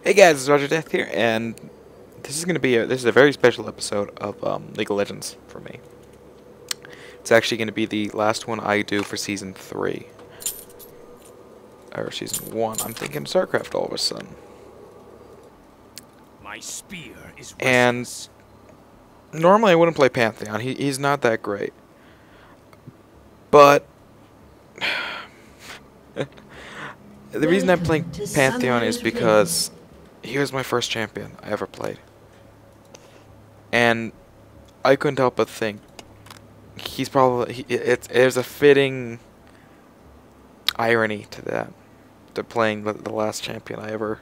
Hey guys, it's RogerDeath here, and this is a very special episode of League of Legends for me. It's actually going to be the last one I do for Season 3. Or Season 1. I'm thinking StarCraft all of a sudden. My spear is and normally I wouldn't play Pantheon. He's not that great. But the reason I'm playing Pantheon is because he was my first champion I ever played. And I couldn't help but think he's probably there's a fitting irony to that, to playing the last champion I ever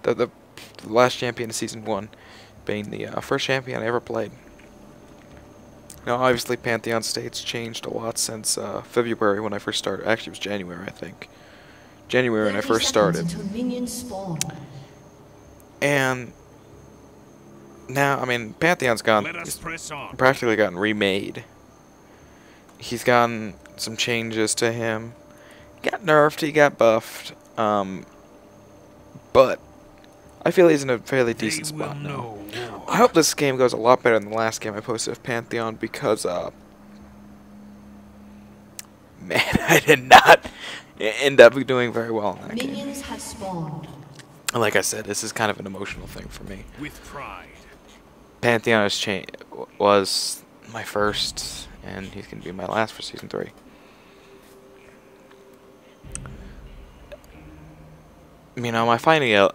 the last champion of Season 1 being the first champion I ever played. Now obviously Pantheon state's changed a lot since February when I first started. Actually it was January, I think. January when I first started. And now, I mean, Pantheon's practically gotten remade. He's gotten some changes to him. He got nerfed, he got buffed. But I feel he's in a fairly decent spot now. I hope this game goes a lot better than the last game I posted of Pantheon because, man, I did not end up doing very well in that game. Minions have spawned. Like I said, this is kind of an emotional thing for me. with pride. Pantheon was my first, and he's going to be my last for Season 3. You know, my final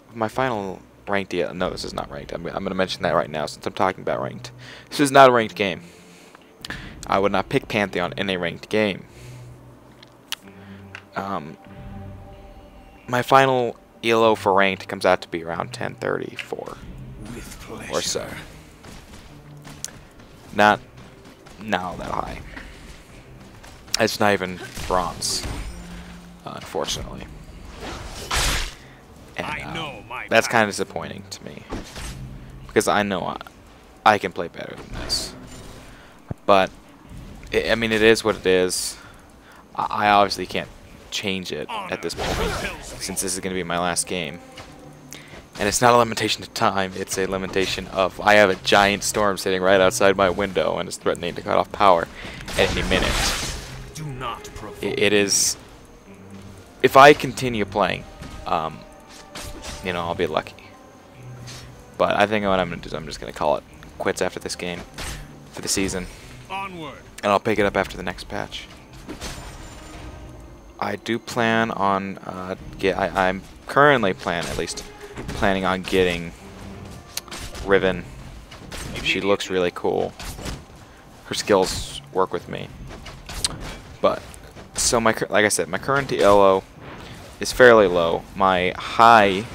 ranked ELO. No, this is not ranked. I'm going to mention that right now since I'm talking about ranked. This is not a ranked game. I would not pick Pantheon in a ranked game. My final ELO for ranked comes out to be around 1034 or so. Not that high. It's not even bronze, unfortunately. And that's kind of disappointing to me because I know I can play better than this. But I mean, it is what it is. I obviously can't change it at this point since this is going to be my last game. And it's not a limitation of time, it's a limitation of I have a giant storm sitting right outside my window and it's threatening to cut off power at any minute. Do not provoke. It is, if I continue playing, you know, I'll be lucky. But I think what I'm going to do is I'm just going to call it quits after this game for the season. Onward. And I'll pick it up after the next patch. I do plan on I'm currently planning on getting Riven. She looks really cool. Her skills work with me. But so like I said, my current ELO is fairly low. My high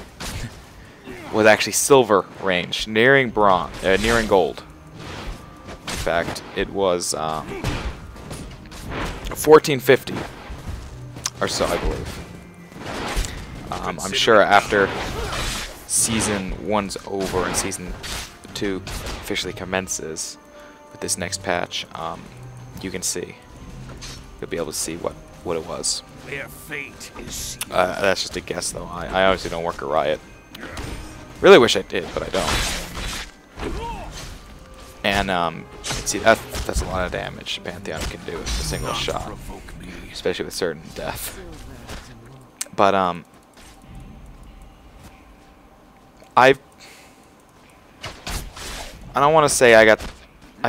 was actually silver range, nearing bronze, nearing gold. In fact, it was 1450. Or so, I believe. I'm sure after Season 1's over and Season 2 officially commences with this next patch, you can see. You'll be able to see what it was. Their fate is sealed. That's just a guess, though. I obviously don't work at Riot. Really wish I did, but I don't. And, see, that's a lot of damage Pantheon can do with a single shot. Especially with certain death. But I don't want to say I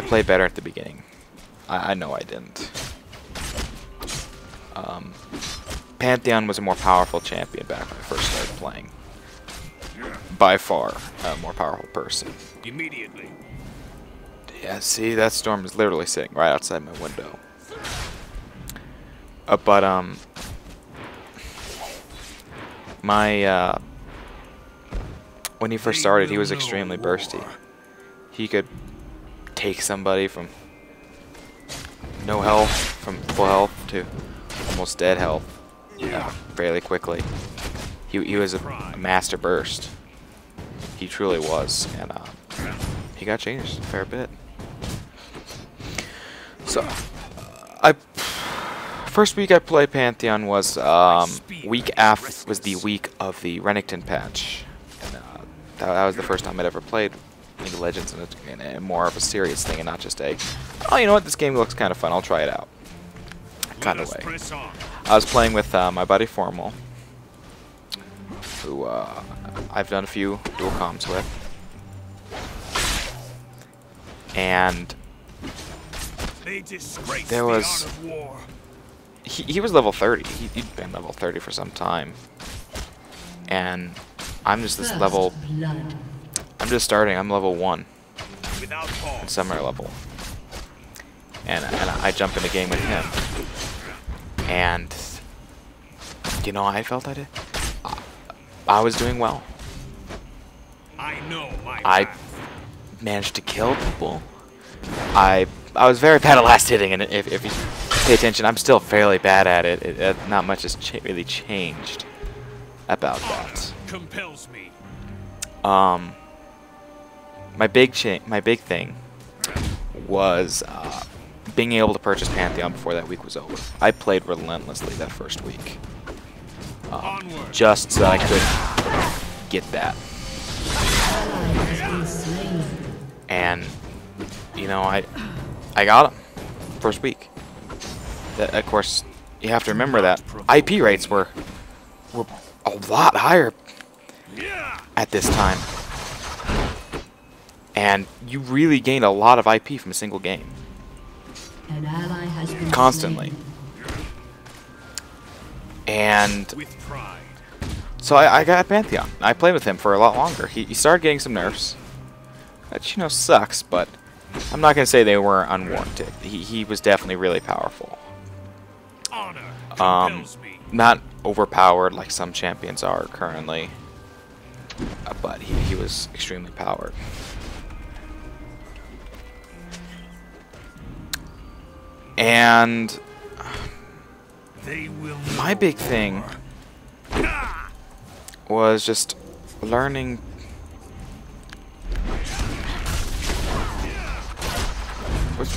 played better at the beginning. I know I didn't. Pantheon was a more powerful champion back when I first started playing. By far, a more powerful person. Immediately. Yeah, see, that storm is literally sitting right outside my window. But when he first started, he was extremely bursty. He could take somebody from no health, from full health to almost dead health, fairly quickly. He was a master burst. He truly was, and he got changed a fair bit. So first week I played Pantheon was the week of the Renekton patch. And, That was the first time I'd ever played League of Legends in a more of a serious thing and not just a, oh, you know what, this game looks kind of fun, I'll try it out kind of way. I was playing with my buddy Foremole, who I've done a few dual comms with, and there was, he was level 30, he'd been level 30 for some time, and I'm just this level, I'm just starting, I'm level 1, at summer level, and I jump in a game with him, and, you know, I felt I was doing well. I managed to kill people. I was very bad at last hitting, and if you pay attention, I'm still fairly bad at it. Not much has really changed about that. Compels me. My big thing was being able to purchase Pantheon before that week was over. I played relentlessly that first week, just so I could get that. And you know, I got him first week. Of course, you have to remember that IP rates were a lot higher at this time, and you really gained a lot of IP from a single game. An ally has been Constantly. slain. And so I got Pantheon. I played with him for a lot longer. He started getting some nerfs, which, you know, sucks, but I'm not going to say they were unwarranted. He was definitely really powerful. Not overpowered like some champions are currently, but he was extremely powered. And my big thing was just learning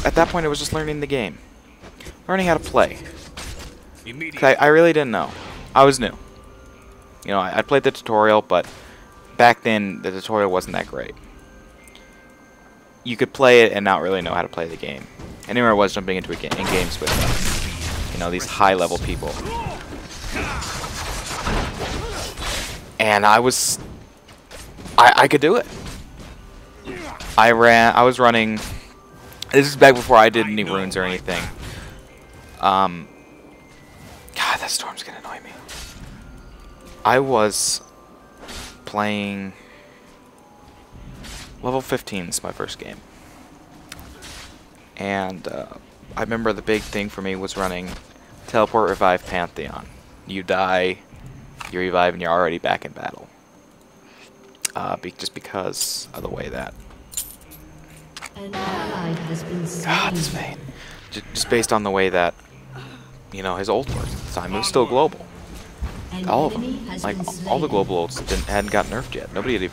at that point it was just learning the game. Learning how to play. 'Cause I really didn't know. I was new. You know, I played the tutorial, but back then the tutorial wasn't that great. You could play it and not really know how to play the game. And here I was jumping into in games with you know, these high-level people. And I could do it. I was running, this is back before I did any runes or anything. God, that storm's gonna annoy me. I was playing level 15 is my first game. And I remember the big thing for me was running teleport, revive, Pantheon. You die, you revive, and you're already back in battle. Just because of the way that... An ally has been slain. God, this vein. Just based on the way that, you know, his ult worked at the time. It was still global. All of them. Like, all the global ults hadn't got nerfed yet. Nobody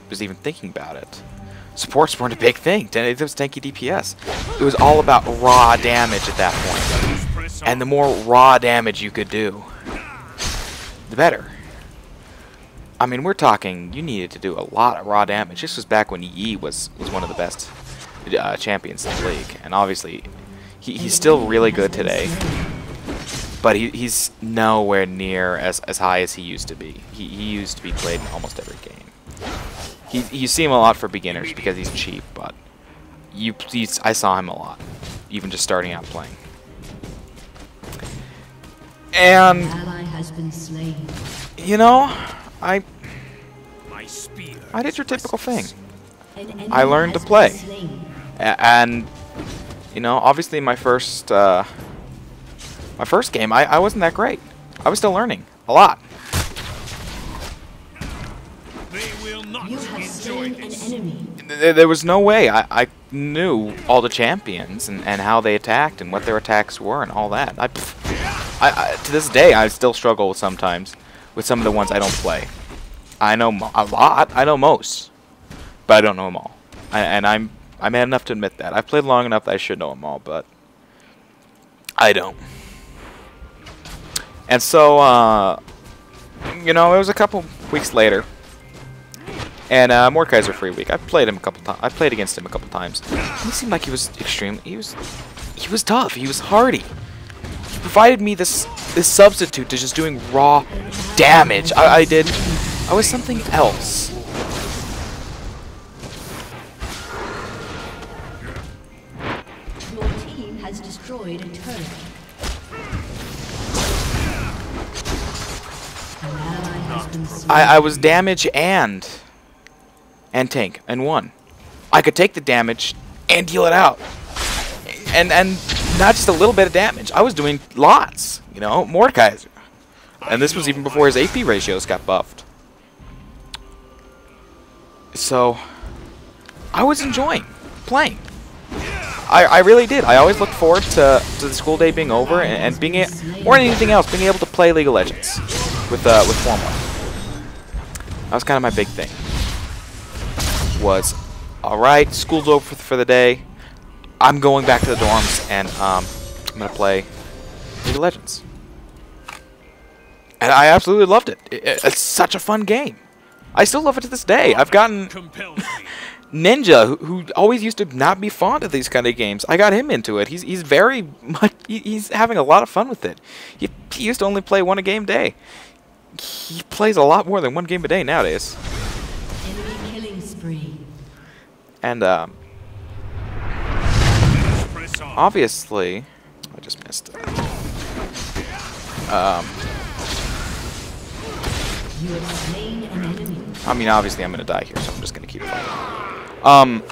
was even thinking about it. Supports weren't a big thing. It was tanky DPS. It was all about raw damage at that point. And the more raw damage you could do, the better. I mean, we're talking, you needed to do a lot of raw damage. This was back when Yi was one of the best champions in the league. And obviously, he's still really good today. But he's nowhere near as high as he used to be. He used to be played in almost every game. You see him a lot for beginners because he's cheap, but I saw him a lot, even just starting out playing. And you know, I did your typical thing. I learned to play, and you know, obviously my first game, I wasn't that great. I was still learning a lot. You have slain an enemy. There was no way I knew all the champions and how they attacked and what their attacks were and all that. To this day, I still struggle sometimes with some of the ones I don't play. I know a lot. I know most, but I don't know them all. And I'm man enough to admit that. I've played long enough that I should know them all, but I don't. And so, you know, it was a couple weeks later. And Mordekaiser free week. I played him a couple times. I played against him a couple times. He seemed like he was extremely. He was tough. He was hardy. He provided me this substitute to just doing raw damage. I was something else. Your team has destroyed a turret. An ally has been slain. I was damage and tank and won. I could take the damage and deal it out. And not just a little bit of damage. I was doing lots, you know, Mordekaiser. And this was even before his AP ratios got buffed. So I was enjoying playing. I really did. I always looked forward to the school day being over and being more than anything else, being able to play League of Legends with Foremole. That was kind of my big thing. Was alright, school's over for the day. I'm going back to the dorms and I'm gonna play League of Legends. And I absolutely loved it. It's such a fun game. I still love it to this day. I've gotten Ninja, who always used to not be fond of these kind of games. I got him into it. He's very much. He's having a lot of fun with it. He used to only play one a game day. He plays a lot more than one game a day nowadays. Enemy killing spree. And obviously, I just missed it. You have slain an enemy. I mean, obviously, I'm gonna die here, so I'm just gonna keep fighting.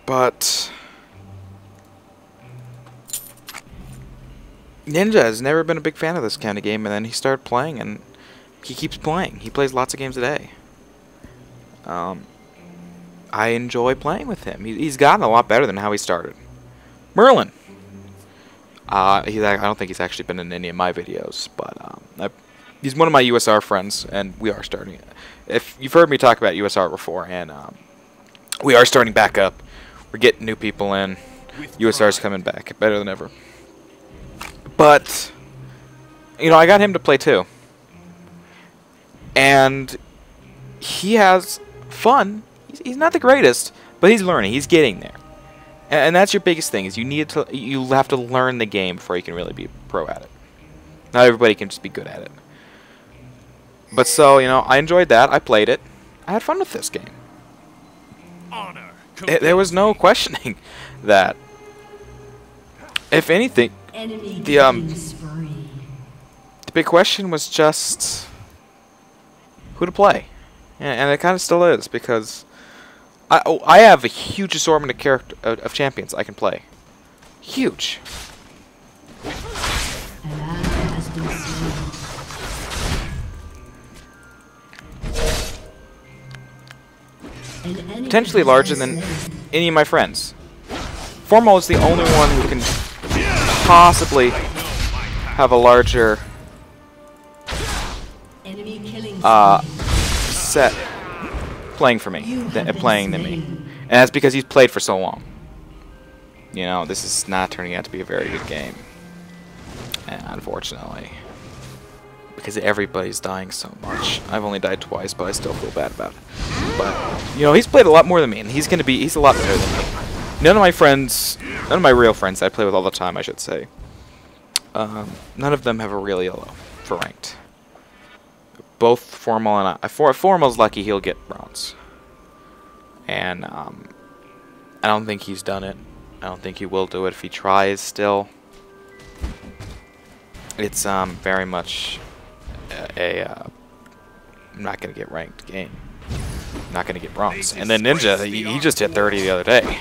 But Ninja has never been a big fan of this kind of game, and then he started playing, and he keeps playing. He plays lots of games a day. I enjoy playing with him. He's gotten a lot better than how he started. Merlin. I don't think he's actually been in any of my videos, but he's one of my USR friends, and we are starting it. If you've heard me talk about USR before, and we are starting back up. We're getting new people in. USR's coming back better than ever. But you know, I got him to play too, and he has fun. He's not the greatest, but he's learning. He's getting there. And that's your biggest thing, is you have to learn the game before you can really be pro at it. Not everybody can just be good at it. But so, you know, I enjoyed that. I played it. I had fun with this game. Honor. There was no questioning that. If anything, Enemy the killing spree. the big question was just who to play. And it kind of still is, because I have a huge assortment of champions I can play. Huge. An ally has been slain. An enemy Potentially has larger been than slain. any of my friends. Foremole is the only one who can possibly have a larger Enemy killing set playing for me than me. And that's because he's played for so long. You know, this is not turning out to be a very good game. Unfortunately. Because everybody's dying so much. I've only died twice, but I still feel bad about it. But, you know, he's played a lot more than me, and he's a lot better than me. None of my real friends that I play with all the time, I should say, none of them have a real ELO for ranked. Both Foremole and Foremole's lucky he'll get bronze. And, I don't think he's done it. I don't think he will do it if he tries still. It's, very much I'm not going to get ranked game. I'm not going to get bronze. And then Ninja, he just hit 30 the other day.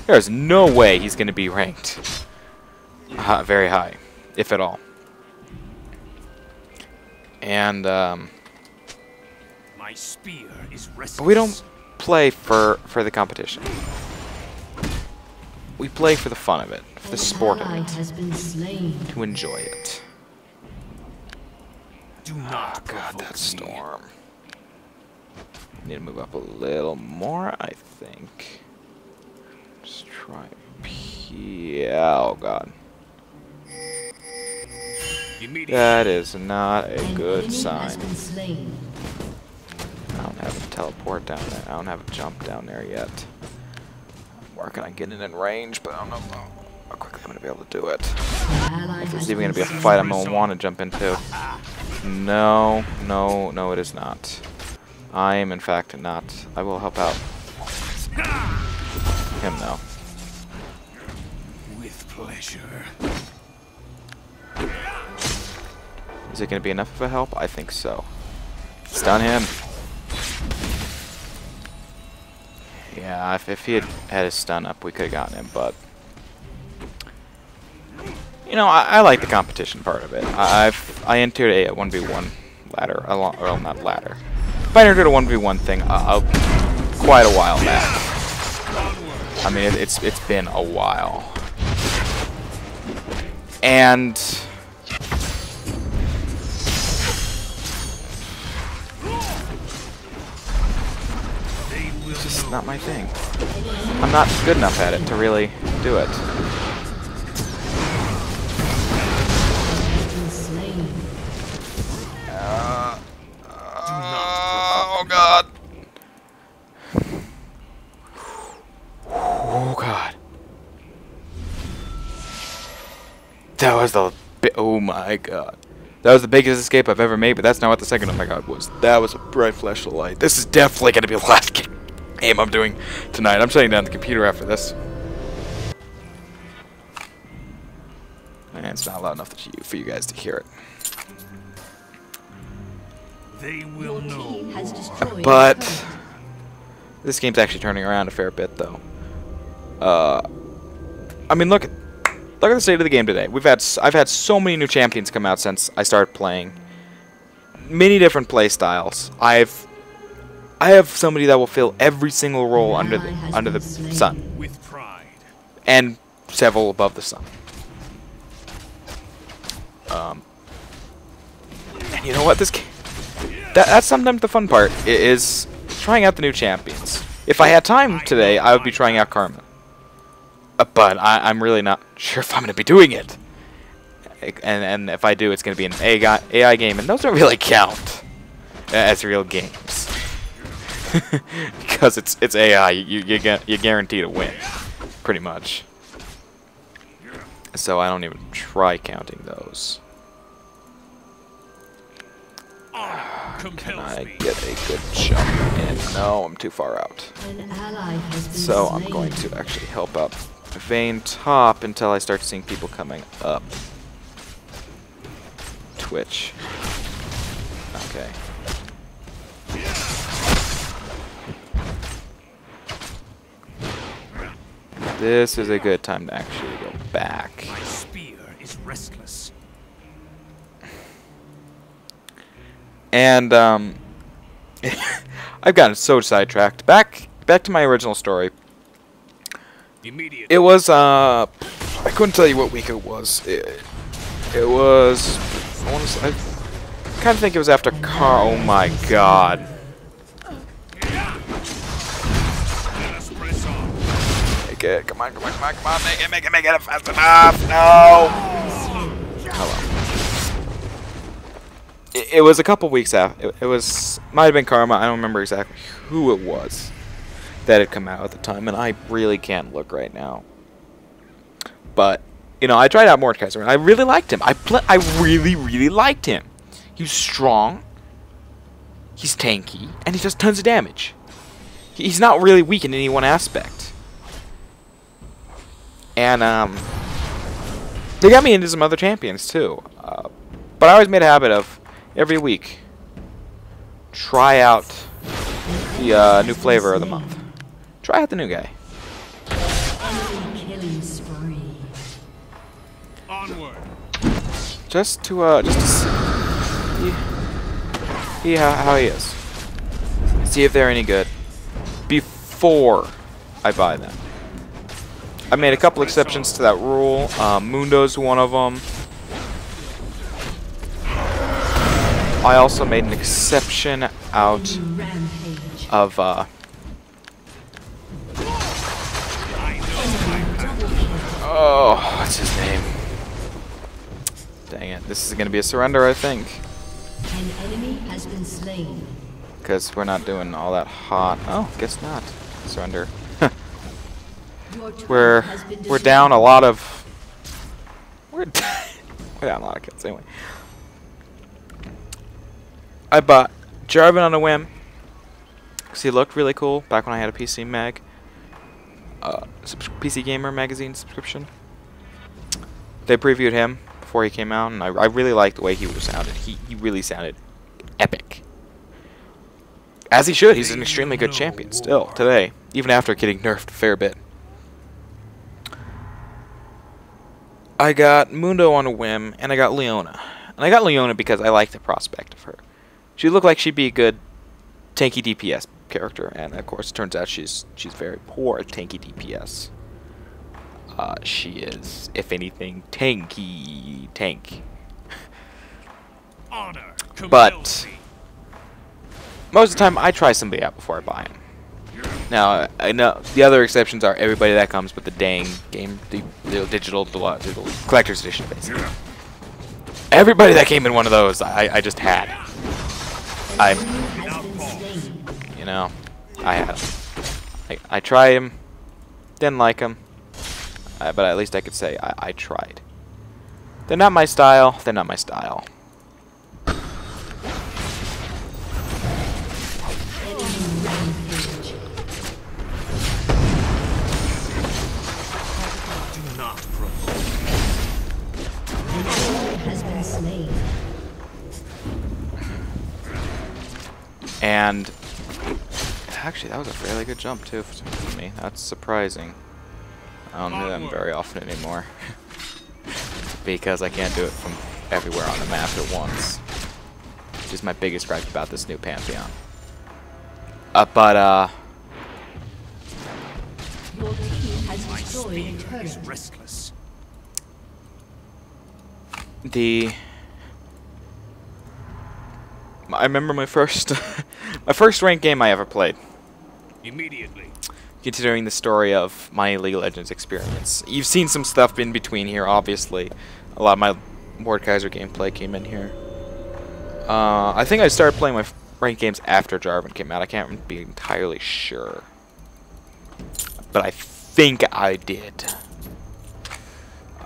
There's no way he's going to be ranked very high, if at all. And, My spear is restless. but we don't play for the competition. We play for the fun of it, for the sport of An ally it, has been slain. to enjoy it. Do not Oh god, that provoke me. storm. Need to move up a little more, I think. Just try. Yeah, oh god. That is not a An good enemy sign. has been slain. I don't have a teleport down there. I don't have a jump down there yet. I'm working on getting in range, but I don't know how quickly I'm going to be able to do it. If there's even going to be a fight I'm going to want to jump into. No, no, no, it is not. I am, in fact, not. I will help out him, though. With pleasure. Is it going to be enough of a help? I think so. Stun him. Yeah, if he had his stun up, we could have gotten him, but... You know, I like the competition part of it. I entered a 1v1 ladder, or not ladder. I entered a 1v1 thing quite a while back. I mean, it's been a while. And... It's just not my thing. I'm not good enough at it to really do it. Oh god. Oh god. That was the oh my god. That was the biggest escape I've ever made, but that's not what the second oh my god was. That was a bright flash of light. This is definitely gonna be the last game I'm doing tonight. I'm shutting down the computer after this. And it's not loud enough for you guys to hear it. They will know. But this game's actually turning around a fair bit, though. I mean, look at the state of the game today. I've had so many new champions come out since I started playing. Many different play styles. I have somebody that will fill every single role under the sun, With pride. and several above the sun. And you know what? This game. That's sometimes the fun part, is trying out the new champions. If I had time today, I would be trying out Karma. But I'm really not sure if I'm going to be doing it. And if I do, it's going to be an AI game, and those don't really count as real games. Because it's AI, you're guaranteed to win, pretty much. So I don't even try counting those. Can I get a good jump in? No, I'm too far out. So I'm going to actually help out Vayne top until I start seeing people coming up. Twitch. Okay. This is a good time to actually go back. My spear is restless. And I've gotten so sidetracked. Back to my original story. Immediate. It was I couldn't tell you what week it was. It was I kind of think it was after oh my god. Make it, come on, make it fast enough. No. Hello. It was a couple weeks after. It was might have been Karma. I don't remember exactly who it was that had come out at the time, and I really can't look right now. But you know, I tried out Mordekaiser, and I really liked him. I really liked him. He's strong. He's tanky, and he does tons of damage. He's not really weak in any one aspect. And they got me into some other champions too. But I always made a habit of every week try out the new flavor of the month. Try out the new guy. Onward. Just to see how he is. See if they're any good before I buy them. I made a couple exceptions to that rule. Mundo's one of them. I also made an exception out of oh, what's his name? Dang it. This is going to be a surrender, I think. An enemy has been slain. Because we're not doing all that hot. Oh, guess not. Surrender. Your turret we're has been we're destroyed. down a lot of... We're down a lot of kills, anyway. I bought Jarvan on a whim. Because he looked really cool back when I had a PC Mag. PC Gamer magazine subscription. They previewed him before he came out, and I really liked the way he sounded. He really sounded epic. As he should. He's an extremely good champion still, today. Even after getting nerfed a fair bit. I got Mundo on a whim, and I got Leona. And I got Leona because I like the prospect of her. She looked like she'd be a good tanky DPS character, and of course it turns out she's very poor at tanky DPS. She is, if anything, tank. Honor But compels me. most of the time I try somebody out before I buy him. Now I know the other exceptions are everybody that comes with the dang game, the digital collector's edition, basically. Everybody that came in one of those, I just had. You know, I had him. I tried him, didn't like him, but at least I could say I tried. They're not my style. They're not my style. Do not provoke. An enemy has been slain. And actually, that was a fairly good jump too for me. That's surprising. I don't do them very often anymore. Because I can't do it from everywhere on the map at once. Which is my biggest gripe about this new Pantheon. Your team has My destroyed a spear is turret. restless. I remember my first my first ranked game I ever played. Immediately. Considering the story of my League of Legends experience. You've seen some stuff in between here, obviously. A lot of my Mordekaiser gameplay came in here. I think I started playing my ranked games after Jarvan came out. I can't be entirely sure. But I think I did.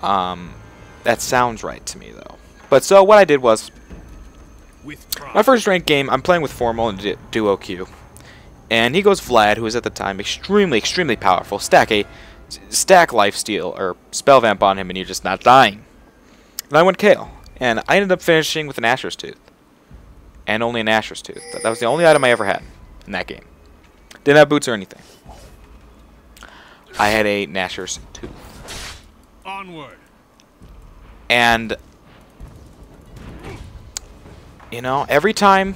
That sounds right to me, though. But so what I did was, With pride. my first ranked game, I'm playing with Foremole and Duo Q. And he goes Vlad, who is at the time extremely powerful. Stack lifesteal or spell vamp on him, and you're just not dying. And I went Kale, and I ended up finishing with an Asher's Tooth, and only an Asher's Tooth. That was the only item I ever had in that game. Didn't have boots or anything. I had a Asher's Tooth, Onward. and you know, every time.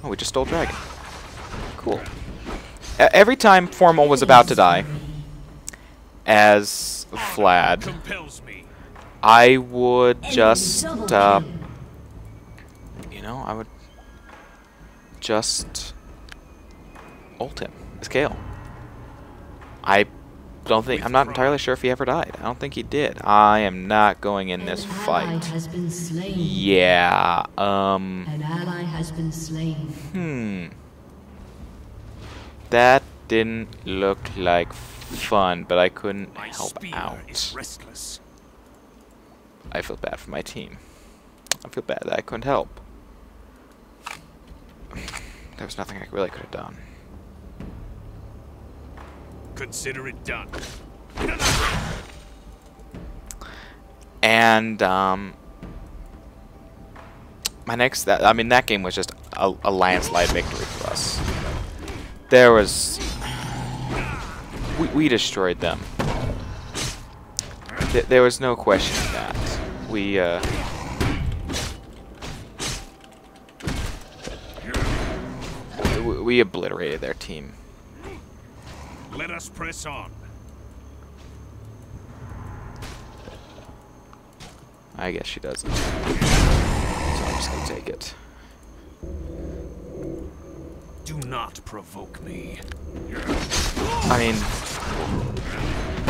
Oh, we just stole Dragon. Cool. Every time Foremole was about to die, as Vlad, Compels me. I would just, Enemy double kill. you know, I would just ult him as Kale. I'm not entirely sure if he ever died. I don't think he did. I am not going in this An ally fight. has been slain. Yeah, An ally has been slain. That didn't look like fun, but I couldn't My help spear out. is restless. I feel bad for my team. I feel bad that I couldn't help. There was nothing I really could have done. Consider it done. And my next, that game was just a landslide victory for us. There was, we destroyed them. There was no question in that. We obliterated their team. Let us press on. I guess she doesn't. So I'm just gonna take it. Do not provoke me. I mean,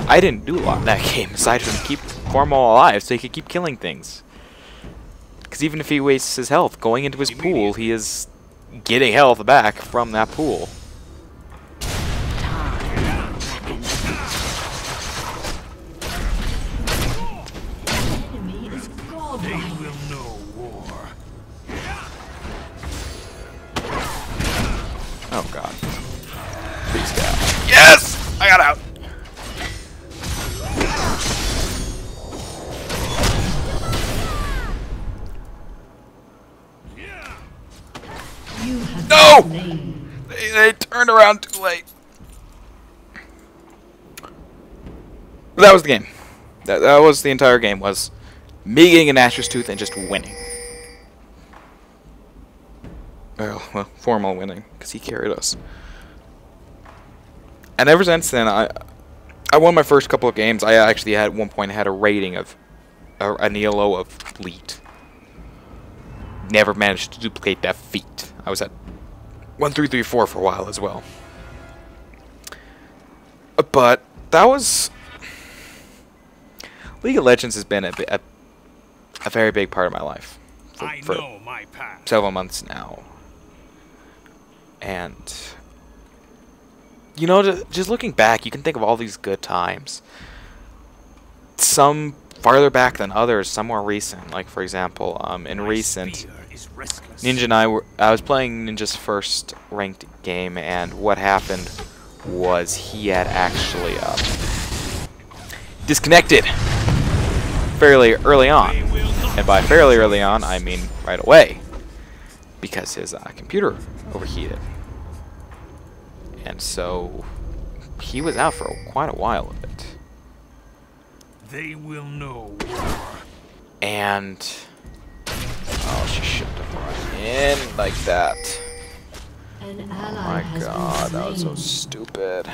I didn't do a lot in that game aside from keep Foremole alive so he could keep killing things. Because even if he wastes his health going into his pool, he is getting health back from that pool. They will know war. Oh god. Please get out. Yes! I got out! No! They turned around too late. But that was the game. That was the entire game, was me getting an Asher's Tooth and just winning. Well, Foremole winning, because he carried us. And ever since then, I won my first couple of games. I actually at one point had a rating of an ELO of Elite. Never managed to duplicate that feat. I was at 1, 3, 3, 4 for a while as well. But that was... League of Legends has been a very big part of my life for know my path. several months now. And, you know, just looking back, you can think of all these good times. Some farther back than others, some more recent. Like, for example, in recent... Ninja and I was playing Ninja's first ranked game, and what happened was he had actually disconnected fairly early on. And by fairly early on, I mean right away, because his computer overheated. And so he was out for quite a while of it. They will know. And oh, she shouldn't have run in like that. Oh my god, that was so stupid.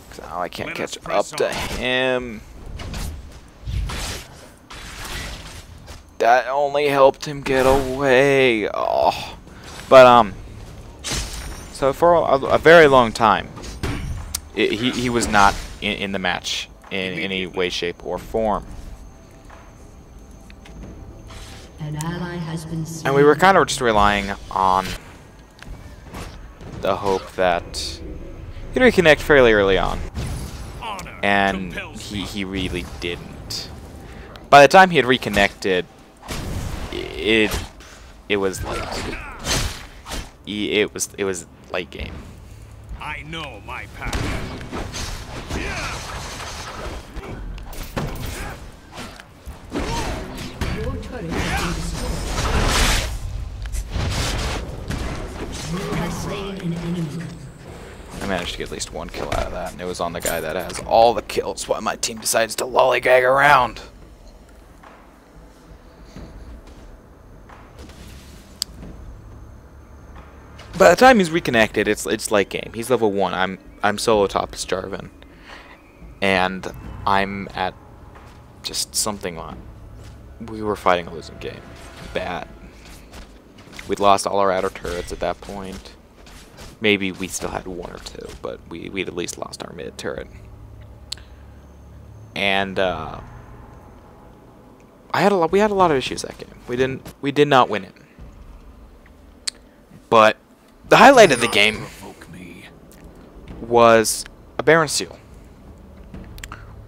'Cause now I can't catch up to him. That only helped him get away. Oh, but so for a very long time, he was not in the match in any way, shape, or form. An ally has been slain. And we were kind of just relying on the hope that he'd reconnect fairly early on, and he really didn't. By the time he had reconnected, it was late. It was late game. I know my path. Your turret has been destroyed. You have slain an enemy. I managed to get at least one kill out of that, and it was on the guy that has all the kills while my team decides to lollygag around. By the time he's reconnected, it's late game. He's level 1. I'm solo top as Jarvan, and I'm at just something on. We were fighting a losing game. Bad. We'd lost all our outer turrets at that point. Maybe we still had 1 or 2, but we'd at least lost our mid turret. And we had a lot of issues that game. We did not win it. But the highlight of the game was a Baron seal.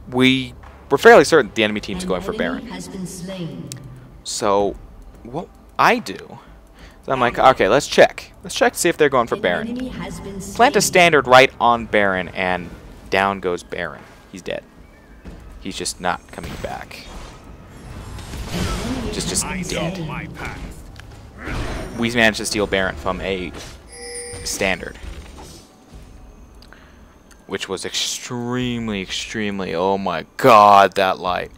We were fairly certain the enemy team's going for Baron. So what I do is I'm like, okay, let's check. Let's check to see if they're going for Baron. Plant a standard right on Baron, and down goes Baron. He's dead. He's just not coming back. Just dead. We managed to steal Baron from a standard, which was extremely, oh my god, that light.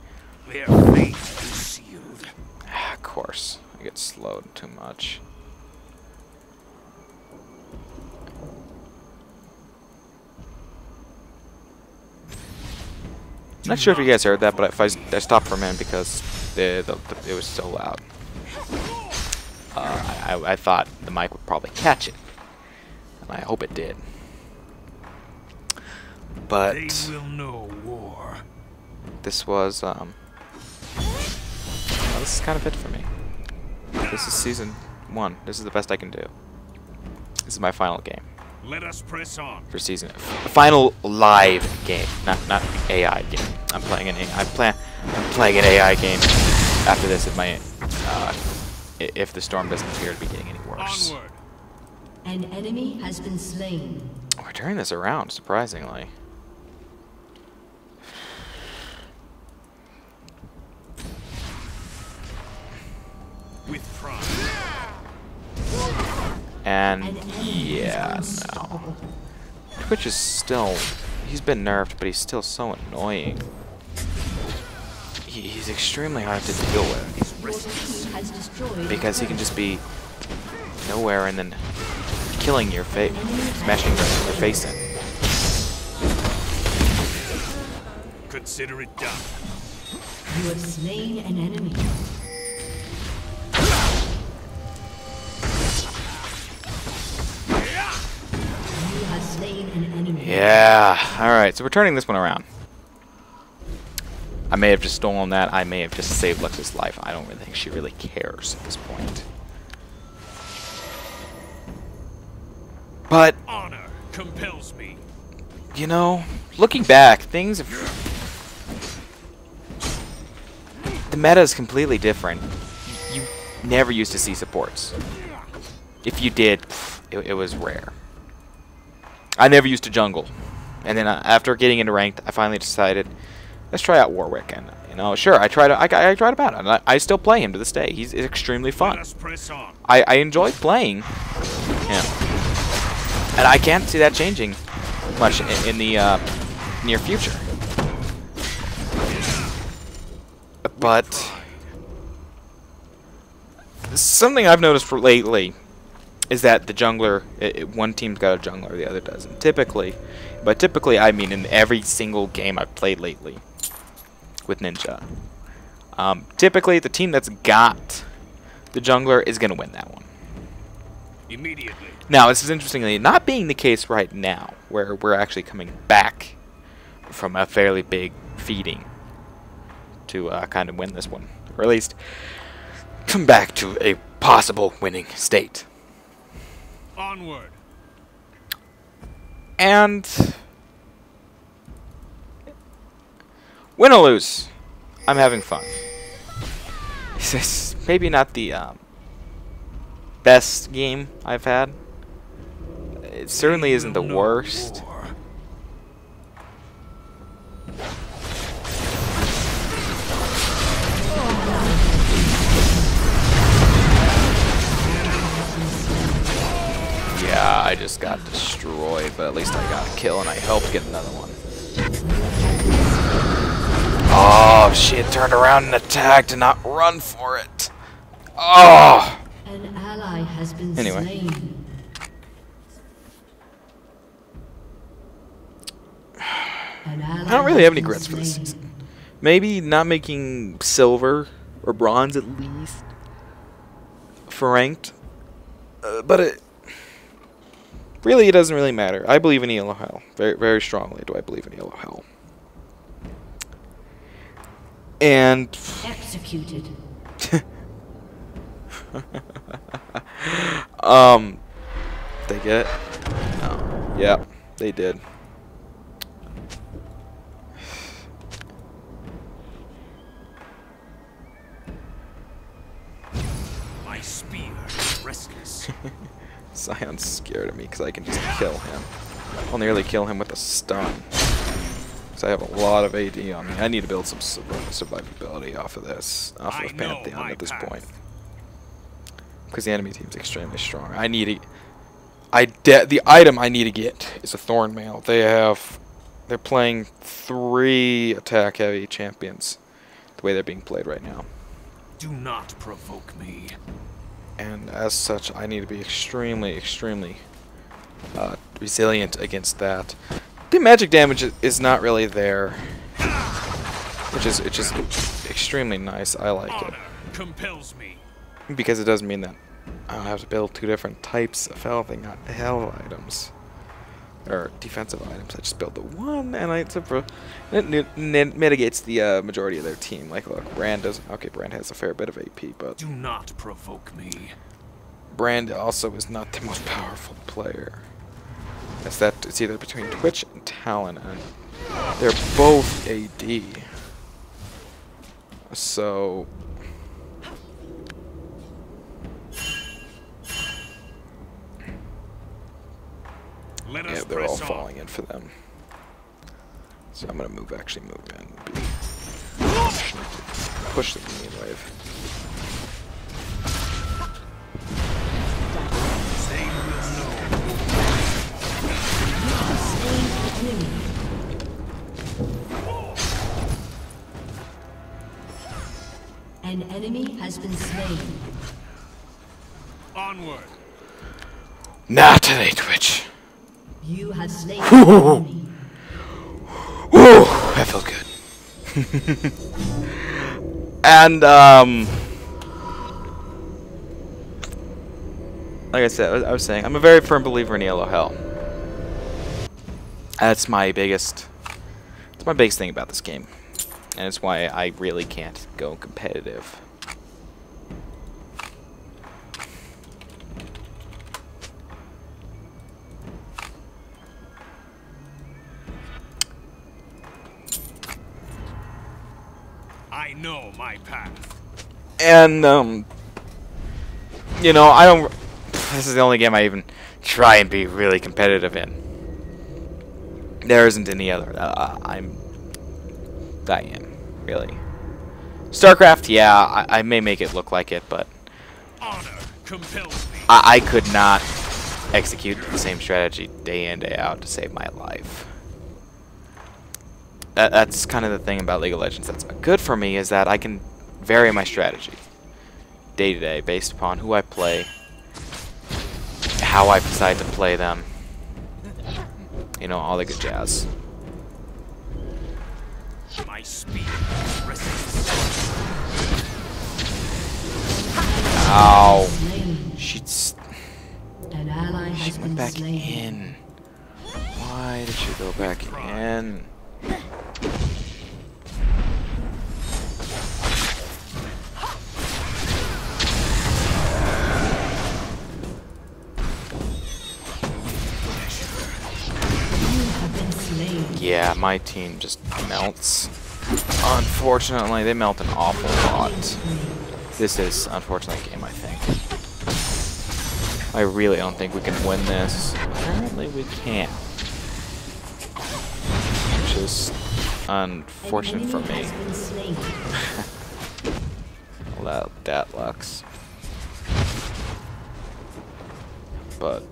Their fate is sealed. Of course, I get slowed too much. I'm not sure if you guys heard that, but I stopped for a minute because it was so loud. I thought the mic would probably catch it, and I hope it did. But they will know war. This was well, this is kind of it for me. This is season 1. This is the best I can do. This is my final game Let us press on. for season. Final live game, not AI game. I'm playing an I'm playing an AI game after this if the storm doesn't appear to be getting any worse. Onward. An enemy has been slain. We're turning this around, surprisingly. With pride. And yeah, no. Twitch is still, he's been nerfed, but he's still so annoying. He's extremely hard to deal with Your team has destroyed because he can just be nowhere and then killing your face, smashing your face in. Consider it done. You have slain an enemy. You have slain an enemy. Yeah, alright, so we're turning this one around. I may have just stolen that, I may have just saved Lux's life. I don't really think she really cares at this point. But, Honor compels me. you know, looking back, things have... The meta is completely different. You never used to see supports. If you did, it was rare. I never used to jungle. And then after getting into ranked, I finally decided, let's try out Warwick. And, you know, sure, I tried him out. And I still play him to this day. He's extremely fun. Let us press on. I enjoy playing him. And I can't see that changing much in the near future. But something I've noticed for lately is that the jungler, one team's got a jungler, the other doesn't. Typically I mean in every single game I've played lately with Ninja. Typically the team that's got the jungler is going to win that one. Immediately. Now, this is interestingly not being the case right now, where we're actually coming back from a fairly big feeding to kind of win this one. Or at least come back to a possible winning state. Onward. And win or lose, I'm having fun. This is maybe not the best game I've had. It certainly isn't the worst. War. Yeah, I just got destroyed, but at least I got a kill and I helped get another one. Oh, she had turned around and attacked and not run for it. Oh! An ally has been Anyway. slain. I don't really have any regrets for this season. Maybe not making silver or bronze at least for ranked, but it doesn't really matter. I believe in ELO Hell very, very strongly. Do I believe in ELO Hell? And Executed. they get it? No. Yeah, they did. My spear is restless. Sion's scared of me because I can just kill him. I'll nearly kill him with a stun. Because I have a lot of AD on me. I need to build some survivability off of this. Off of Pantheon at this point. Because the enemy team's extremely strong. I need the item I need to get is a Thorn Mail. They're playing 3 attack heavy champions the way they're being played right now. Do not provoke me. And as such, I need to be extremely, extremely resilient against that. The magic damage is not really there, which is extremely nice. I like it Honor compels me. because it doesn't mean that I don't have to build 2 different types of hell items. or defensive items. I just build the one, and it mitigates the majority of their team. Like, look, Brand does. Okay, Brand has a fair bit of AP, but Do not provoke me. Brand also is not the most powerful player. It's either between Twitch and Talon, and they're both AD. So yeah, they're all falling in for them. So I'm gonna actually move in. Push the minion wave. An enemy has been slain. Onward. Not today, Twitch. You have slain an enemy. Woo! That felt good. And like I said, I was saying, I'm a very firm believer in ELO hell. That's my biggest. It's my biggest thing about this game, and it's why I really can't go competitive. I know my path. And you know, I don't. This is the only game I even try and be really competitive in. There isn't any other. I am really. StarCraft, yeah, I may make it look like it, but Honor compels me. I could not execute the same strategy day in, day out to save my life. That's kind of the thing about League of Legends that's good for me, is that I can vary my strategy day to day based upon who I play, how I decide to play them, you know, all the good jazz. My speed. Ow. An ally She has went been back slain. in. Why did she go back in? Yeah, my team just melts. Unfortunately, they melt an awful lot. This is, unfortunately, a game, I think. I really don't think we can win this. Apparently we can't. Which is unfortunate for me. Well, that lux. But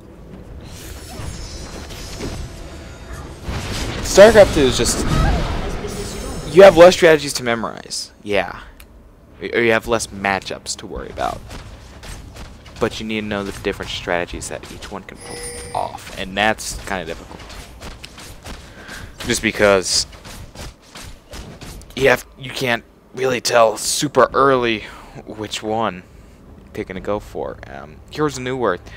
StarCraft 2 is just, you have less strategies to memorize, yeah, or you have less matchups to worry about, but you need to know the different strategies that each one can pull off, and that's kind of difficult, just because you can't really tell super early which one they're gonna go for. Heroes of New Earth,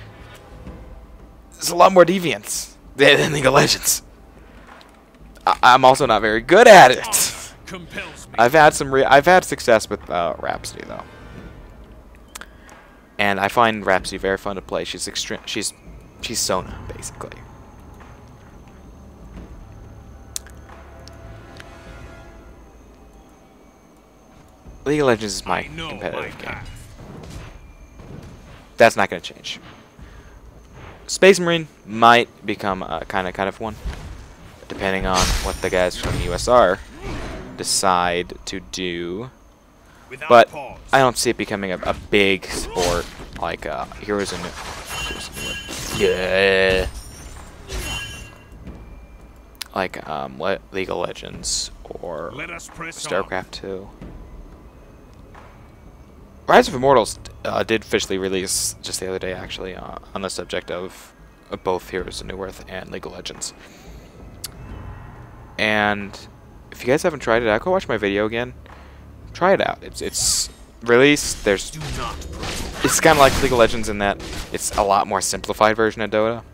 there's a lot more deviants than League of Legends. I'm also not very good at it. I've had success with Rhapsody though, and I find Rhapsody very fun to play. She's Sona basically. League of Legends is my competitive game. That's not going to change. Space Marine might become a kind of one, depending on what the guys from USR decide to do. But I don't see it becoming a big sport like Heroes of New Earth. Yeah. Like League of Legends or StarCraft 2. Rise of Immortals did officially release just the other day, actually, on the subject of both Heroes of New Earth and League of Legends. And if you guys haven't tried it out, go watch my video again. Try it out. It's released. It's kind of like League of Legends in that it's a lot more simplified version of Dota.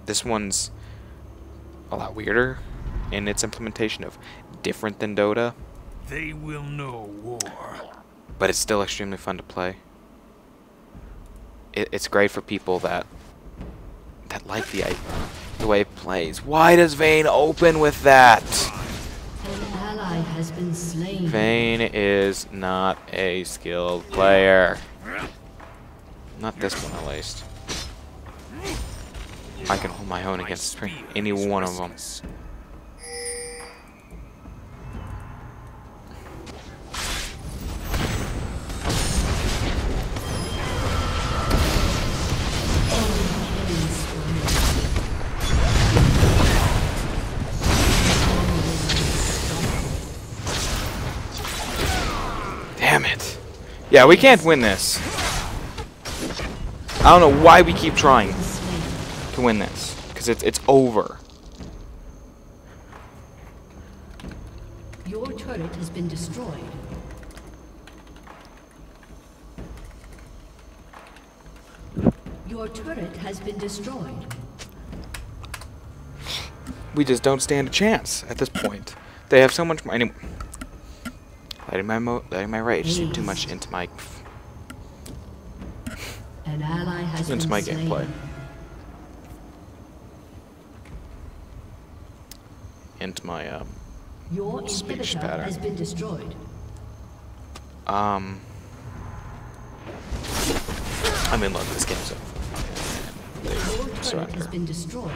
This one's a lot weirder in its implementation of different than Dota, They will know war. but it's still extremely fun to play. It's great for people that like the way it plays. Why does Vayne open with that? An ally has been slain. Vayne is not a skilled player. Not this one, at least. I can hold my own My against spear any is one of them. restless. Damn it. Yeah, we can't win this. I don't know why we keep trying to win this. Because it's over. Your turret has been destroyed. Your turret has been destroyed. We just don't stand a chance at this point. They have so much more. Anyway, letting my rage seep too much into my An ally has been slain. gameplay, into my Your speech inhibitor pattern. has been destroyed. I'm in love with this game, so Your turret has surrender. been destroyed.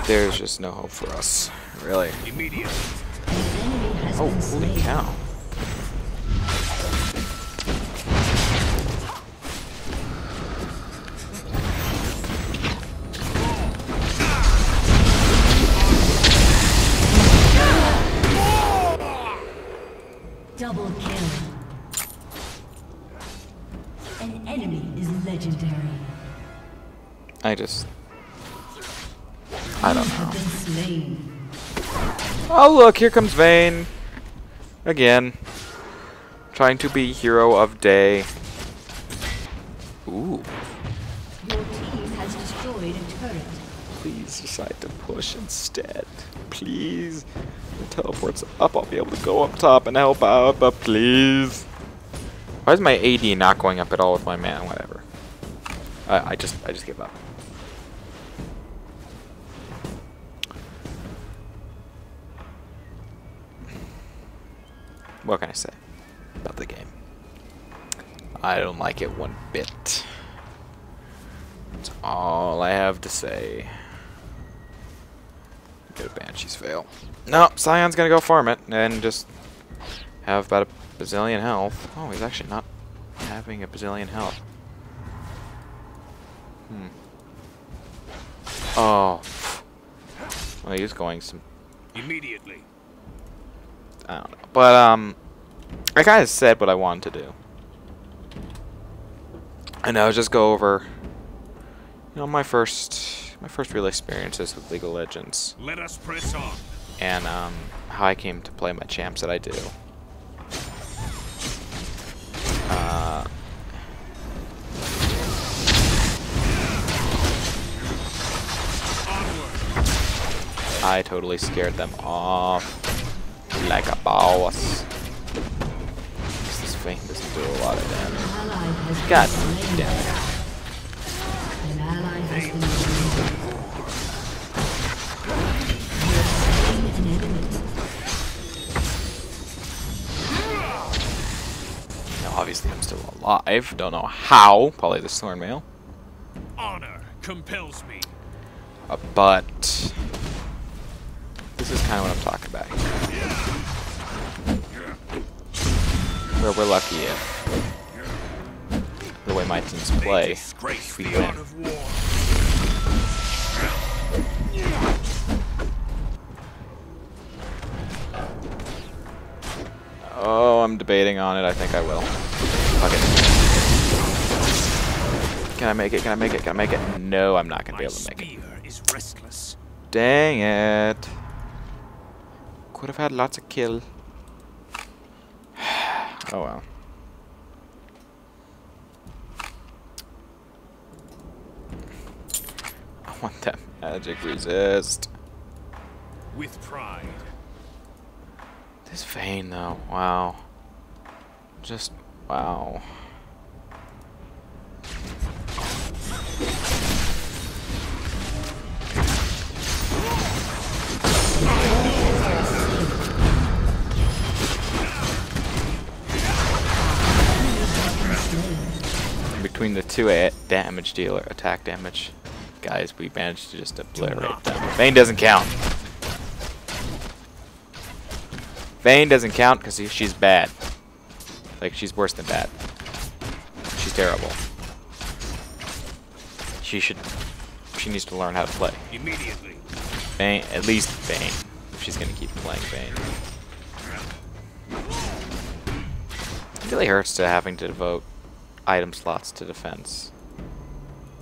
There's just no hope for us, really. Immediately. An enemy has Oh, been holy slain. cow! Double kill. An enemy is legendary. I don't Have know. been slain. Oh look, here comes Vayne again, trying to be hero of day. Ooh, Your team has destroyed a turret. please decide to push instead. Please, the teleport's up. I'll be able to go up top and help out, but please. Why is my AD not going up at all with my man? Whatever. I just give up. What can I say about the game? I don't like it one bit. That's all I have to say. Get a Banshee's fail. No, Scion's gonna go farm it and just have about a bazillion health. Oh, he's actually not having a bazillion health. Oh. Well, he's going some. Immediately. I don't know. But, I kind of said what I wanted to do. And I'll just go over, you know, my first real experiences with League of Legends. Let us press on. And, how I came to play my champs that I do. I totally scared them off like a boss. This Vayne doesn't do a lot of damage. An ally has been God slain. damn it. An ally has been slain. You have slain an enemy. Now, obviously, I'm still alive. Don't know how. Probably the Thorn Mail. Honor compels me. But this is kind of what I'm talking about here. Where we're lucky if the way my teams play, Disgrace we the win. art of war. Oh, I'm debating on it. I think I will. Fuck it. Can I make it? Can I make it? Can I make it? No, I'm not going to be My able to make it. spear is restless. Dang it. Could have had lots of kill. Oh well. want that magic resist. With pride. This Vayne though, wow. Just wow. Between the two damage dealer, attack damage guys, we managed to just obliterate them. Vayne doesn't count. Vayne doesn't count because she's bad. Like, she's worse than bad. She's terrible. She needs to learn how to play. Immediately. Vayne, at least Vayne, if she's gonna keep playing Vayne. It really hurts to having to devote item slots to defense.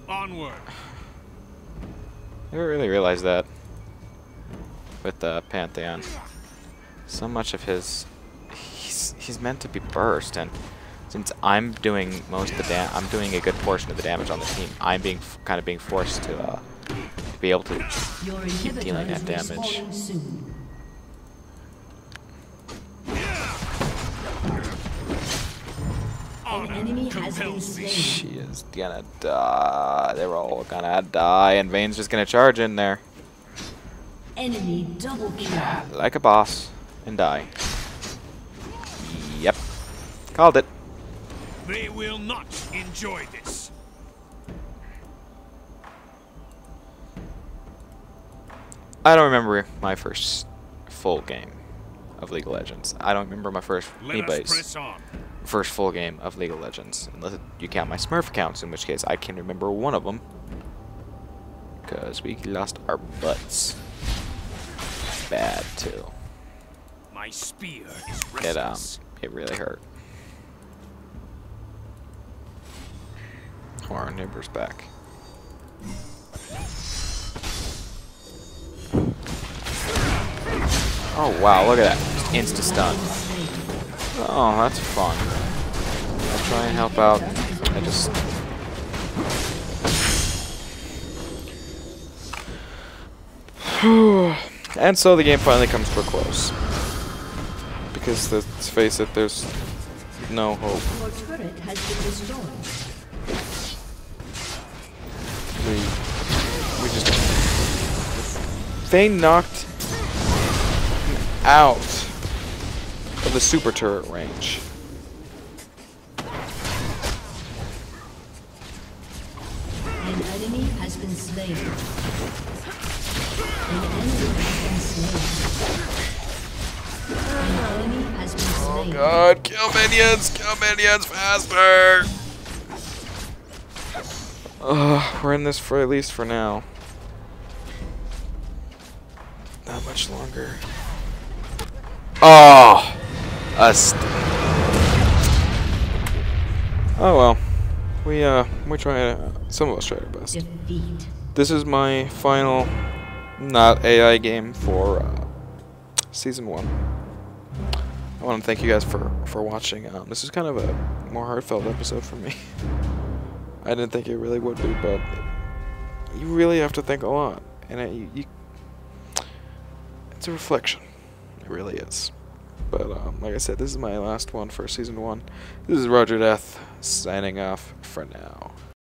Onward. I never really realized that with Pantheon. So much of his, he's meant to be burst, and since I'm doing most of the I'm doing a good portion of the damage on the team, I'm kind of being forced to be able to keep dealing that damage. An enemy has been slain. She is gonna die. They're all gonna die, and Vayne's just gonna charge in there. Enemy double kill. Like a boss, and die. Yep. Called it. They will not enjoy this. I don't remember my first full game of League of Legends. I don't remember my first first full game of League of Legends, unless you count my Smurf accounts, in which case I can remember one of them, because we lost our butts bad too. My spear is restless. It really hurt. Oh, our neighbor's back. Oh wow, look at that. Just insta-stun. Oh, that's fun. I'll try and help out. I just... And so the game finally comes to a close. Because, let's face it, there's no hope. Your turret has been destroyed. We just... Vayne knocked out of the super turret range. An enemy has been slain. An enemy has been slain. An enemy has been slain. Oh god, kill minions faster! We're in this for at least for now. Not much longer. Oh! Oh well. We try. Some of us tried our best. Defeat. This is my final, not AI game for season 1. I want to thank you guys for watching. This is kind of a more heartfelt episode for me. I didn't think it really would be, but you really have to think a lot, and it's a reflection. It really is. But like I said, this is my last one for season 1. This is RogerDeath signing off for now.